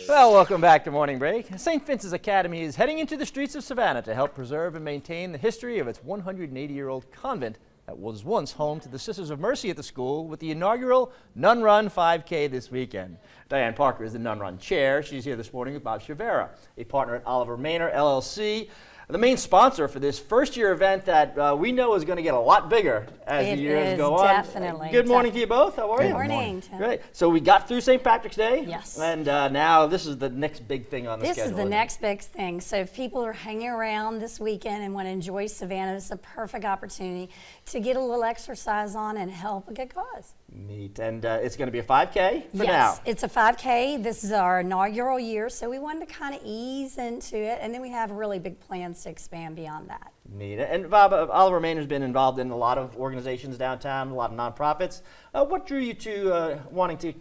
Well, welcome back to Morning Break. St. Vincent's Academy is heading into the streets of Savannah to help preserve and maintain the history of its 180-year-old convent that was once home to the Sisters of Mercy at the school with the inaugural Nun Run 5K this weekend. Diane Parker is the Nun Run chair. She's here this morning with Bob Chivera, a partner at Oliver Maynor, LLC. The main sponsor for this first-year event that we know is going to get a lot bigger as the years go on. Definitely. Good morning to you both. How are you? Good morning. Great. So we got through St. Patrick's Day. Yes. And now this is the next big thing on the schedule. This is the next big thing. So if people are hanging around this weekend and want to enjoy Savannah, this is a perfect opportunity to get a little exercise on and help a good cause. Neat. And it's going to be a 5K for now. Yes, it's a 5K. This is our inaugural year, so we wanted to kind of ease into it, and then we have really big plans to expand beyond that. Neat. And Bob, Oliver Maynor has been involved in a lot of organizations downtown, a lot of nonprofits. What drew you to wanting to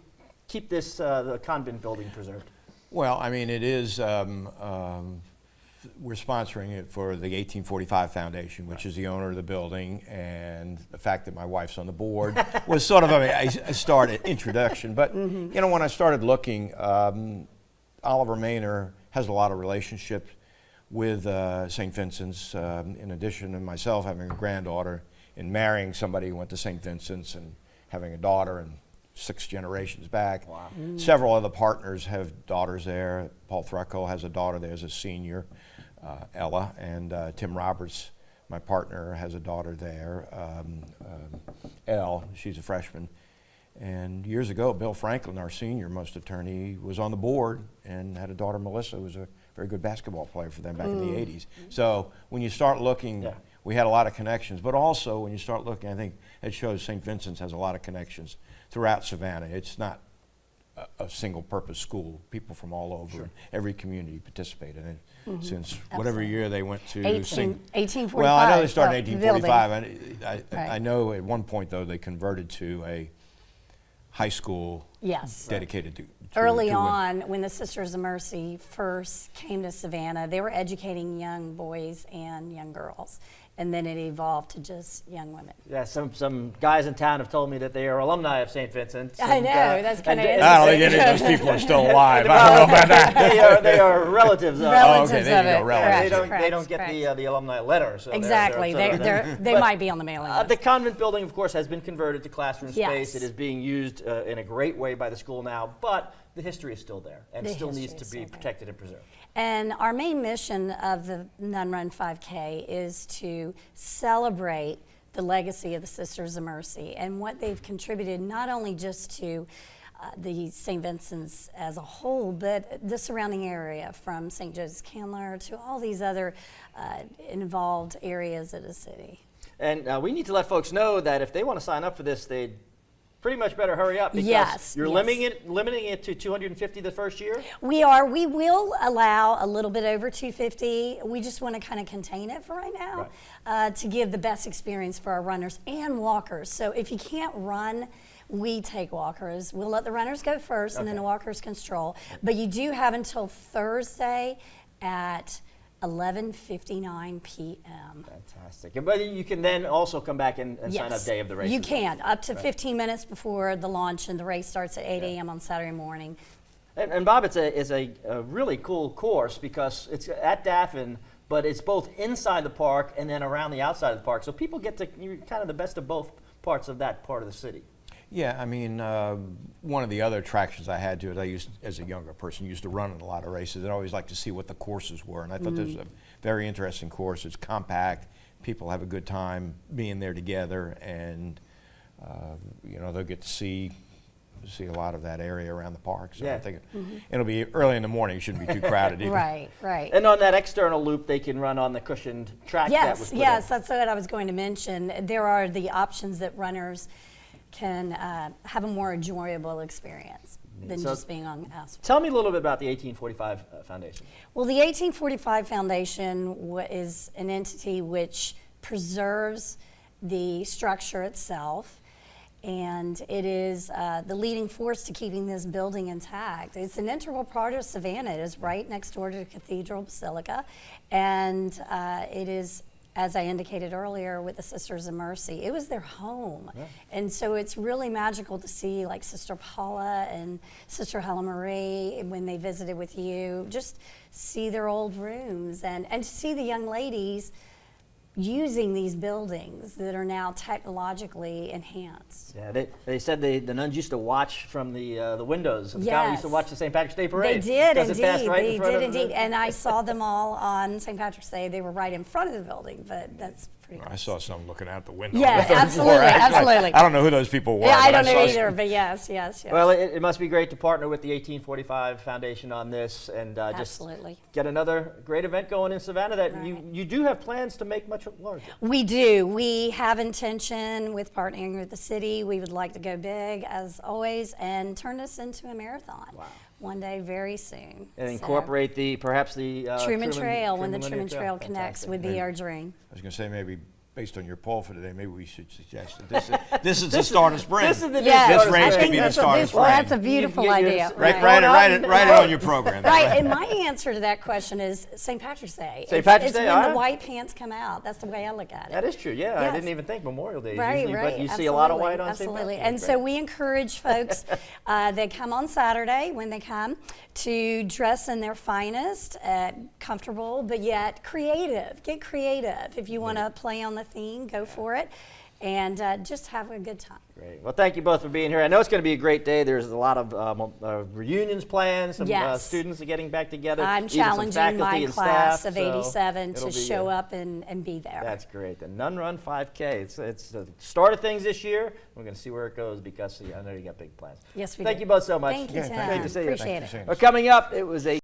keep this the convent building preserved? Well, I mean, it is, we're sponsoring it for the 1845 Foundation, which is the owner of the building, and the fact that my wife's on the board was sort of a start, an introduction. But, you know, when I started looking, Oliver Maynor has a lot of relationships with St. Vincent's, in addition to myself having a granddaughter and marrying somebody who went to St. Vincent's and having a daughter and 6 generations back. Wow. Several other partners have daughters there. Paul Threckel has a daughter there as a senior, Ella, and Tim Roberts, my partner, has a daughter there, Elle, she's a freshman. And years ago, Bill Franklin, our senior most attorney, was on the board and had a daughter, Melissa, who was a very good basketball player for them back in the 80s. So when you start looking, we had a lot of connections, but also when you start looking, I think it shows St. Vincent's has a lot of connections throughout Savannah. It's not a single purpose school. People from all over, and every community participate in it since whatever year they went to 1845. Well, I know they started in 1845. I know at one point, though, they converted to a high school dedicated to Early on, when the Sisters of Mercy first came to Savannah, they were educating young boys and young girls, and then it evolved to just young women. Yeah, some guys in town have told me that they are alumni of St. Vincent's. I know, that's kind of interesting. I don't think any of those people are still alive. I don't know about that. They are relatives of it. Relatives okay, there you of go, it. relatives. They don't get the alumni letter. So Exactly, they might be on the mailing list. The convent building, of course, has been converted to classroom space. Yes. It is being used in a great way by the school now, but the history is still there and still needs to be protected and preserved. And our main mission of the Nun Run 5K is to celebrate the legacy of the Sisters of Mercy and what they've contributed not only just to the St. Vincent's as a whole, but the surrounding area from St. Joseph's Candler to all these other involved areas of the city. And we need to let folks know that if they want to sign up for this, they pretty much better hurry up because you're limiting it to 250 the first year? We are. We will allow a little bit over 250. We just want to kind of contain it for right now to give the best experience for our runners and walkers. So if you can't run, we take walkers. We'll let the runners go first and then the walkers can stroll. But you do have until Thursday at 11:59 p.m. Fantastic. But you can then also come back and sign up day of the race. You can, up to 15 minutes before the launch, and the race starts at 8 a.m. on Saturday morning. And Bob, it's a really cool course because it's at Daffin, but it's both inside the park and then around the outside of the park. So people get to kind of the best of both parts of that part of the city. Yeah, I mean, one of the other attractions I had to it, I used, as a younger person, used to run in a lot of races. I'd always like to see what the courses were, and I thought this was a very interesting course. It's compact. People have a good time being there together, and you know, they'll get to see a lot of that area around the park. So I think it'll be early in the morning. It shouldn't be too crowded either. Right. And on that external loop, they can run on the cushioned track that was put in. That's what I was going to mention. There are the options that runners can have a more enjoyable experience than just being on asphalt. Tell me a little bit about the 1845 Foundation. Well, the 1845 Foundation is an entity which preserves the structure itself, and it is the leading force to keeping this building intact. It's an integral part of Savannah. It is right next door to the Cathedral Basilica, and it is as I indicated earlier with the Sisters of Mercy, it was their home. And so it's really magical to see like Sister Paula and Sister Helen Marie when they visited with you, just see their old rooms and to see the young ladies using these buildings that are now technologically enhanced. Yeah, they said the nuns used to watch from the windows of the convent. Used to watch the St. Patrick's Day parade. They did Does indeed. It pass right they in front did of indeed. And I saw them all on St. Patrick's Day. They were right in front of the building, but that's pretty I nice. saw some looking out the window. Yeah, on the third absolutely, floor, actually. absolutely. I don't know who those people were. Yeah, I but don't know saw either, some. but yes. Well, it must be great to partner with the 1845 Foundation on this and just Absolutely. get another great event going in Savannah that Right. you do have plans to make much larger. We do. We have intention with partnering with the city. We would like to go big, as always, and turn this into a marathon. Wow. One day, very soon. And So, incorporate perhaps the Truman Trail, when the Linear Truman Trail connects, Fantastic. would be our dream. I was going to say maybe based on your poll for today, maybe we should suggest that this is the start of spring. This is the new Yes, This start of race spring. could be the that's a start of beautiful- spring. That's a beautiful You get your- idea. Right, Write it on your program. Right, and my answer to that question is St. Patrick's Day. St. Patrick's Day, It's when all right. the white pants come out. That's the way I look at it. That is true. Yeah, I Yes. didn't even think Memorial Day is Right, usually, right. but you see a lot of white on Absolutely. St. Patrick's. And so we encourage folks that come on Saturday when they come to dress in their finest, comfortable, but yet creative. Get creative. If you want to play on the theme, go for it. And just have a good time. Great. Well, thank you both for being here. I know it's going to be a great day. There's a lot of reunions planned. Some Yes. students are getting back together. I'm even some challenging faculty my and class staff, of so 87 it'll to be show up and be there. That's great. The Nun Run 5K. It's the start of things this year. We're going to see where it goes because I know you got big plans. Yes, we Thank do. you both so much. Thank you, Yeah, Tim. thank you. Great to see you. Appreciate Thank you, it. Shane. Coming up, it was a